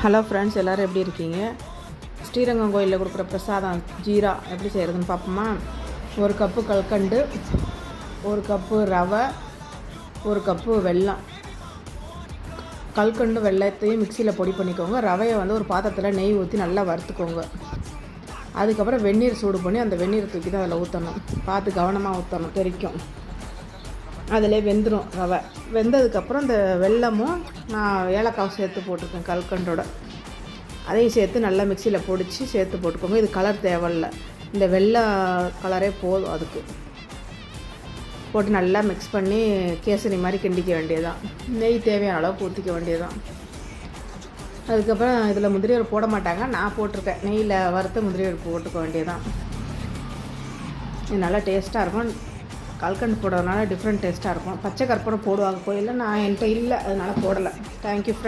Hello friends, எல்லோரும் எப்படி இருக்கீங்க? ஸ்ரீரங்கம் கோயிலில் கொடுக்குற பிரசாதம் ஜீரா எப்படி செய்கிறதுன்னு பார்ப்போமா? 1 கப்பு கல்கண்டு, 1 கப்பு ரவை, 1 கப்பு வெல்லம். கல்கண்டு வெல்லத்தையும் மிக்சியில் பொடி பண்ணிக்கோங்க. ரவையை ஒரு பாத்திரத்தில் நெய் ஊற்றி நல்லா வறுத்துக்கோங்க. அதுக்கப்புறம் வெந்நீர் சூடு பண்ணி அந்த வெந்நீரை தூக்கி தான் அதில் ஊற்றணும். பார்த்து கவனமாக ஊற்றணும், தெரிக்கும். அதிலே வெந்துடும் ரவை. வெந்ததுக்கப்புறம் இந்த வெல்லமும் நான் ஏலக்காய் சேர்த்து போட்டிருக்கேன் கல்கண்டோட. அதையும் சேர்த்து நல்லா மிக்சியில் பொடிச்சு சேர்த்து போட்டுக்கோங்க. இது கலர் தேவையில்லை, இந்த வெள்ளை கலரே போதும். அதுக்கு போட்டு நல்லா மிக்ஸ் பண்ணி கேசரி மாதிரி கிண்டிக்க வேண்டியதுதான். நெய் தேவையான அளவுக்கு ஊற்றிக்க வேண்டியதுதான். அதுக்கப்புறம் இதில் முந்திரி போட மாட்டாங்க, நான் போட்டிருக்கேன். நெய்யில் வறுத்த முந்திரி போட்டுக்க வேண்டியதுதான். இது நல்லா டேஸ்ட்டாக இருக்கும். கல்கண்டு போடுறதுனால டிஃப்ரெண்ட் டேஸ்ட்டாக இருக்கும். பச்சை கற்பூரம் போடுவாங்க கோயிலில், நான் என்கிட்ட இல்லை, அதனால் போடலை. தேங்க்யூ.